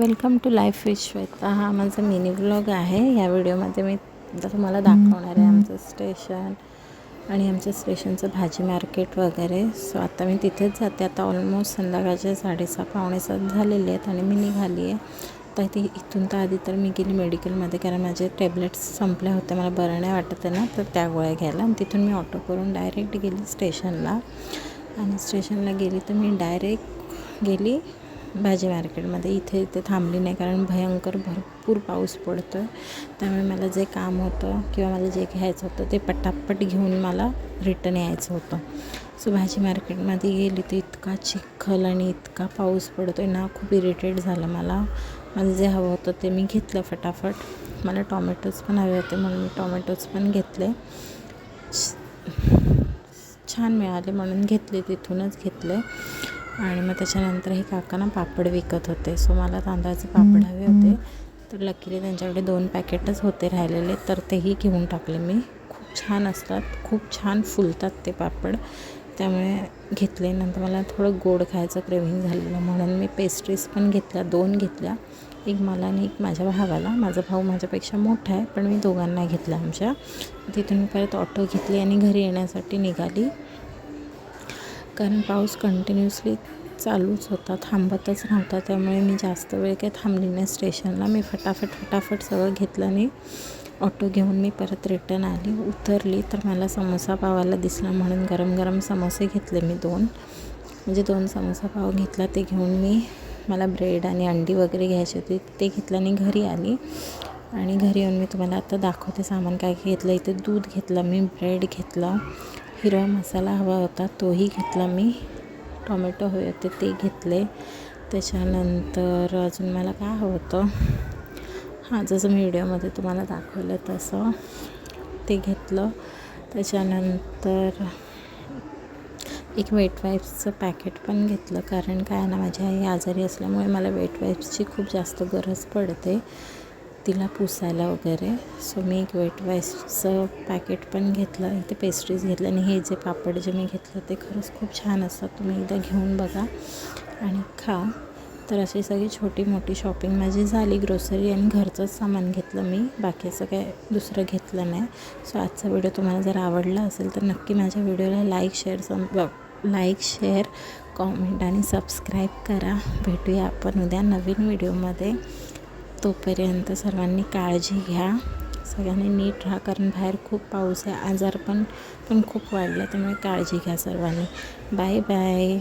Welcome to life with Shweta. हा माझा mini vlog आहे. या व्हिडिओमध्ये मी तुम्हाला दाखवणार आहे आमचं स्टेशन आणि आमच्या स्टेशनचं भाजी मार्केट वगैरे. सो आता मी तिथेच जाते. आता ऑलमोस्ट संध्याकाळचे 6:30 पावणे 7 झालेले आहेत आणि मी निघाली आहे. तर ती इथून तर आधी तर मी गेली मेडिकलमध्ये, कारण माझे टॅब्लेट्स संपल्या होत्या, मला बरं नाही वाटत आहे ना, तर त्या गोळ्या घ्यायला. आणि तिथून मी ऑटो करून डायरेक्ट गेली स्टेशनला. आणि स्टेशनला गेली तर मी डायरेक्ट गेली भाजी मार्केटमध्ये. इथे थांबली नाही, कारण भयंकर भरपूर पाऊस पडतो आहे. त्यामुळे मला जे काम होतं किंवा मला जे घ्यायचं होतं ते पटापट घेऊन मला रिटर्न यायचं होतं. सो भाजी मार्केटमध्ये गेली तर इतका चिखल आणि इतका पाऊस पडतो आहे ना, खूप इरिटेट झालं मला. मला जे हवं होतं ते मी घेतलं फटाफट. मला टॉमॅटोज पण हवे होते म्हणून मी टॉमॅटोज पण घेतले. छान मिळाले म्हणून घेतले, तिथूनच घेतले. आणि मग त्याच्यानंतर हे काका पापड विकत होते. सो मला तांदळाचे पापड हवे होते, तर लकीली त्यांच्याकडे 2 पॅकेटच होते राहिलेले, तर तेही घेऊन टाकले मी. खूप छान असतात, खूप छान फुलतात ते पापड, त्यामुळे घेतले. नंतर मला थोडं गोड खायचं क्रेव्हिंग झालेलं म्हणून मी पेस्ट्रीज पण घेतल्या, 2 घेतल्या. एक मला आणि एक माझ्या भावाला. माझा भाऊ माझ्यापेक्षा मोठा आहे, पण मी दोघांना घेतला आमच्या. तिथून मी परत ऑटो घेतली आणि घरी येण्यासाठी निघाली, कारण पाऊस कंटिन्युअसली चालूच होता, थांबतच नव्हता. त्यामुळे मी जास्त वेळ काही थांबली नाही स्टेशनला. मी फटाफट सगळं घेतलं आणि ऑटो घेऊन मी परत रिटर्न आली. उतरली तर मला समोसा पावाला दिसला म्हणून गरम समोसे घेतले मी 2. म्हणजे 2 समोसा पाव घेतला. ते घेऊन मला ब्रेड आणि अंडी वगैरे घ्यायची होती, ते घेतलं आणि घरी आली. आणि घरी येऊन मी तुम्हाला आता दाखवते सामान काय घेतलं. इथे दूध घेतलं मी, ब्रेड घेतला, हिरवा मसाला हवा होता तोही घेतला मी, टोमॅटो हवे होते ते घेतले. त्याच्यानंतर अजून मला काय हवं होतं, जसं मी व्हिडिओमध्ये तुम्हाला दाखवलं तसं ते घेतलं. त्याच्यानंतर एक वेट वाईप्सचं पॅकेट पण घेतलं, कारण काय ना, माझी आई आजारी असल्यामुळे मला वेट वाईप्सची खूप जास्त गरज पडते तिला पुसायला वगैरे. सो मी एक वेट वाईप्सचं पॅकेट पण घेतलं. इथे पेस्ट्रीज घेतल्या. आणि हे जे पापड जे मी घेतलं ते खरंच खूप छान असतात, तुम्ही एकदा घेऊन बघा आणि खा. तर अशी सगळी छोटी मोठी शॉपिंग माझी झाली. ग्रोसरी आणि घरचंच सामान घेतलं मी, बाकीचं काय दुसरं घेतलं नाही. सो आजचा व्हिडिओ तुम्हाला जर आवडला असेल तर नक्की माझ्या व्हिडिओला लाईक शेअर कॉमेंट आणि सबस्क्राईब करा. भेटूया आपण उद्या नवीन व्हिडिओमध्ये. तोपर्यंत सर्वांनी काळजी घ्या, सगळ्यांनी नीट राहा, कारण बाहेर खूप पाऊस आहे, आजारपण पण खूप वाढलं, त्यामुळे काळजी घ्या सर्वांनी. Bye bye.